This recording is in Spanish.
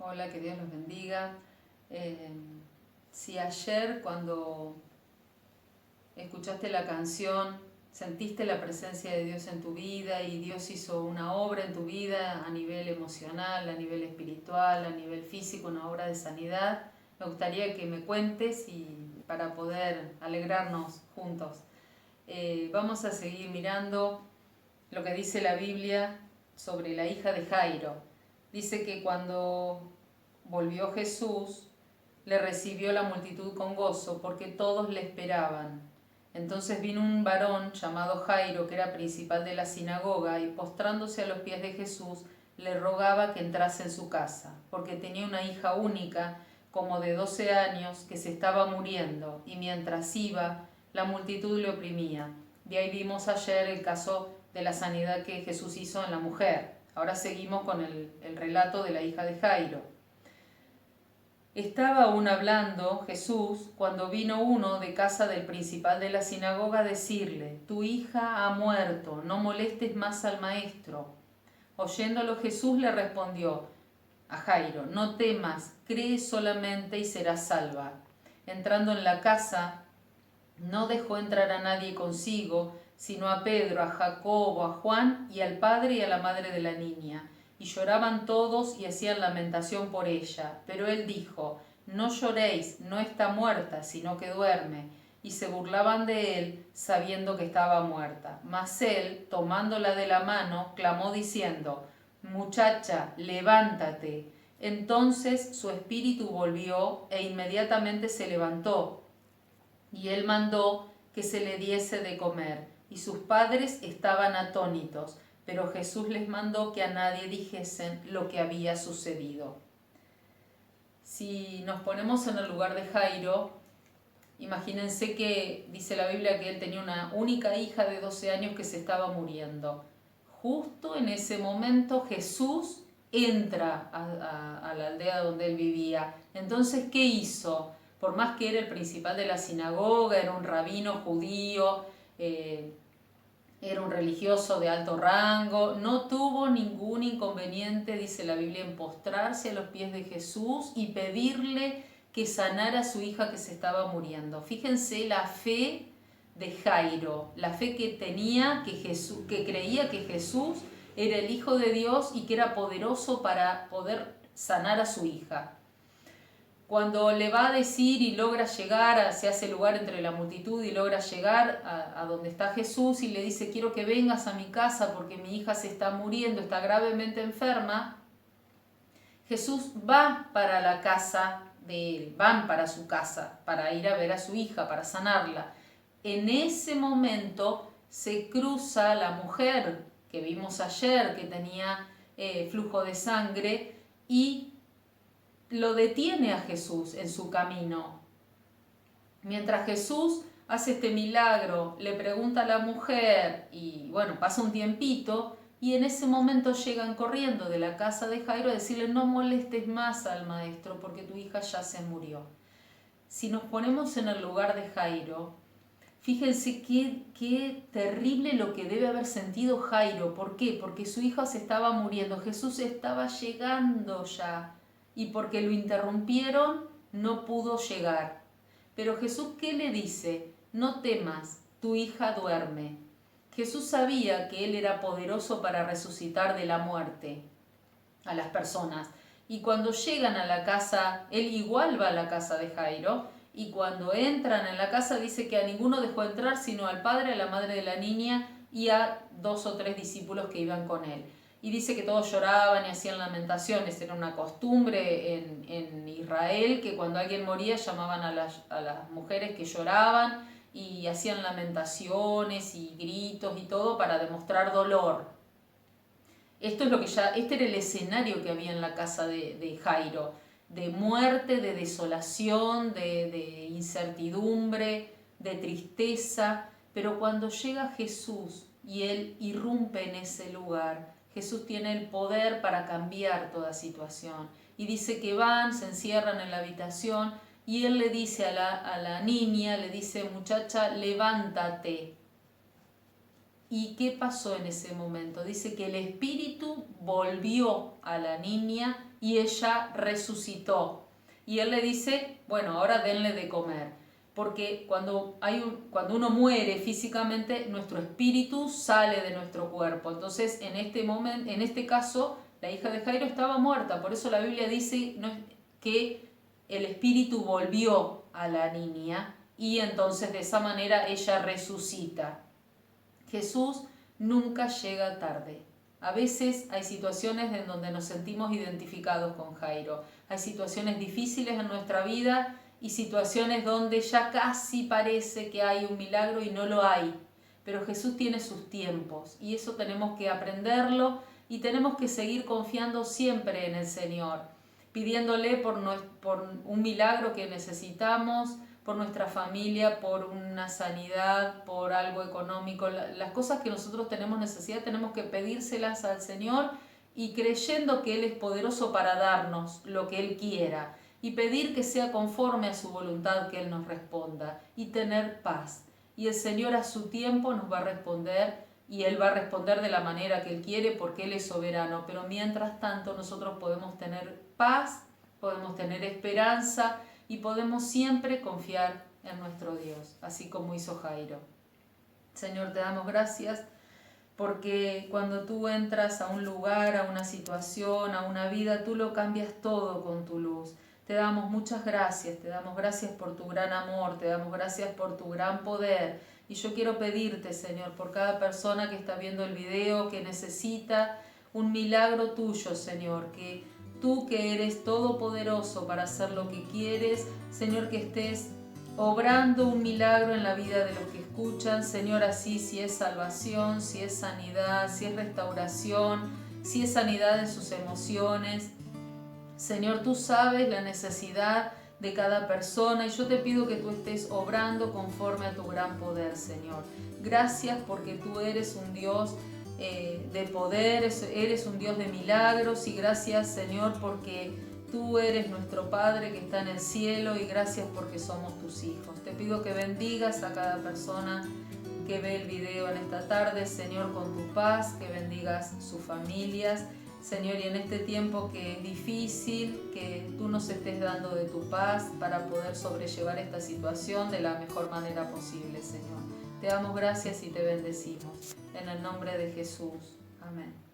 Hola, que Dios los bendiga. Eh, si ayer cuando escuchaste la canción sentiste la presencia de Dios en tu vida y Dios hizo una obra en tu vida a nivel emocional, a nivel espiritual, a nivel físico, una obra de sanidad, me gustaría que me cuentes y para poder alegrarnos juntos. Vamos a seguir mirando lo que dice la Biblia sobre la hija de Jairo. Dice que cuando volvió Jesús, le recibió la multitud con gozo, porque todos le esperaban. Entonces vino un varón llamado Jairo, que era principal de la sinagoga, y postrándose a los pies de Jesús, le rogaba que entrase en su casa, porque tenía una hija única, como de 12 años, que se estaba muriendo, y mientras iba, la multitud le oprimía. De ahí vimos ayer el caso de la sanidad que Jesús hizo en la mujer. Ahora seguimos con el relato de la hija de Jairo. Estaba aún hablando Jesús cuando vino uno de casa del principal de la sinagoga a decirle: tu hija ha muerto, no molestes más al maestro. Oyéndolo Jesús le respondió a Jairo: no temas, cree solamente y serás salva. Entrando en la casa, no dejó entrar a nadie consigo, sino a Pedro, a Jacobo, a Juan y al padre y a la madre de la niña. Y lloraban todos y hacían lamentación por ella. Pero él dijo: no lloréis, no está muerta, sino que duerme. Y se burlaban de él, sabiendo que estaba muerta. Mas él, tomándola de la mano, clamó diciendo: muchacha, levántate. Entonces su espíritu volvió e inmediatamente se levantó. Y él mandó que se le diese de comer, y sus padres estaban atónitos, pero Jesús les mandó que a nadie dijesen lo que había sucedido. Si nos ponemos en el lugar de Jairo, imagínense que dice la Biblia que él tenía una única hija de 12 años que se estaba muriendo. Justo en ese momento Jesús entra a la aldea donde él vivía. Entonces, ¿qué hizo? Por más que era el principal de la sinagoga, era un rabino judío, era un religioso de alto rango, no tuvo ningún inconveniente, dice la Biblia, en postrarse a los pies de Jesús y pedirle que sanara a su hija que se estaba muriendo. Fíjense la fe de Jairo, la fe que tenía, que creía que Jesús era el Hijo de Dios y que era poderoso para poder sanar a su hija. Cuando le va a decir y logra llegar, se hace lugar entre la multitud y logra llegar a donde está Jesús y le dice: quiero que vengas a mi casa porque mi hija se está muriendo, está gravemente enferma. Jesús va para la casa de él, van para su casa, para ir a ver a su hija, para sanarla. En ese momento se cruza la mujer que vimos ayer, que tenía flujo de sangre, y lo detiene a Jesús en su camino. Mientras Jesús hace este milagro, le pregunta a la mujer y bueno, pasa un tiempito y en ese momento llegan corriendo de la casa de Jairo a decirle: no molestes más al maestro porque tu hija ya se murió. Si nos ponemos en el lugar de Jairo, fíjense qué terrible lo que debe haber sentido Jairo. ¿Por qué? Porque su hija se estaba muriendo, Jesús estaba llegando ya, y porque lo interrumpieron no pudo llegar. Pero Jesús, ¿qué le dice? No temas, tu hija duerme. Jesús sabía que él era poderoso para resucitar de la muerte a las personas. Y cuando llegan a la casa, él igual va a la casa de Jairo, y cuando entran en la casa dice que a ninguno dejó entrar sino al padre, a la madre de la niña y a 2 o 3 discípulos que iban con él. Y dice que todos lloraban y hacían lamentaciones. Era una costumbre en Israel que cuando alguien moría llamaban a las mujeres que lloraban y hacían lamentaciones y gritos y todo para demostrar dolor. Esto es lo que este era el escenario que había en la casa de Jairo, de muerte, de desolación, de incertidumbre, de tristeza. Pero cuando llega Jesús y él irrumpe en ese lugar, Jesús tiene el poder para cambiar toda situación. Y dice que van, se encierran en la habitación y él le dice a la niña, le dice: muchacha, levántate. ¿Y qué pasó en ese momento? Dice que el espíritu volvió a la niña y ella resucitó. Y él le dice, bueno, ahora denle de comer. Porque cuando uno muere físicamente, nuestro espíritu sale de nuestro cuerpo. Entonces, en este caso, la hija de Jairo estaba muerta. Por eso la Biblia dice que el espíritu volvió a la niña y entonces de esa manera ella resucita. Jesús nunca llega tarde. A veces hay situaciones en donde nos sentimos identificados con Jairo. Hay situaciones difíciles en nuestra vida y situaciones donde ya casi parece que hay un milagro y no lo hay. Pero Jesús tiene sus tiempos y eso tenemos que aprenderlo y tenemos que seguir confiando siempre en el Señor, pidiéndole por un milagro que necesitamos, por nuestra familia, por una sanidad, por algo económico. Las cosas que nosotros tenemos necesidad tenemos que pedírselas al Señor y creyendo que Él es poderoso para darnos lo que Él quiera y pedir que sea conforme a su voluntad que Él nos responda y tener paz. Y el Señor a su tiempo nos va a responder y Él va a responder de la manera que Él quiere porque Él es soberano. Pero mientras tanto nosotros podemos tener paz, podemos tener esperanza y podemos siempre confiar en nuestro Dios, así como hizo Jairo. Señor, te damos gracias porque cuando tú entras a un lugar, a una situación, a una vida, tú lo cambias todo con tu luz. Te damos muchas gracias, te damos gracias por tu gran amor, te damos gracias por tu gran poder. Y yo quiero pedirte, Señor, por cada persona que está viendo el video, que necesita un milagro tuyo, Señor, que tú que eres todopoderoso para hacer lo que quieres, Señor, que estés obrando un milagro en la vida de los que escuchan, Señor, así si es salvación, si es sanidad, si es restauración, si es sanidad de sus emociones. Señor, tú sabes la necesidad de cada persona y yo te pido que tú estés obrando conforme a tu gran poder, Señor. Gracias porque tú eres un Dios de poder, eres un Dios de milagros y gracias, Señor, porque tú eres nuestro Padre que está en el cielo y gracias porque somos tus hijos. Te pido que bendigas a cada persona que ve el video en esta tarde, Señor, con tu paz, que bendigas sus familias, Señor, y en este tiempo que es difícil, que tú nos estés dando de tu paz para poder sobrellevar esta situación de la mejor manera posible, Señor. Te damos gracias y te bendecimos. En el nombre de Jesús. Amén.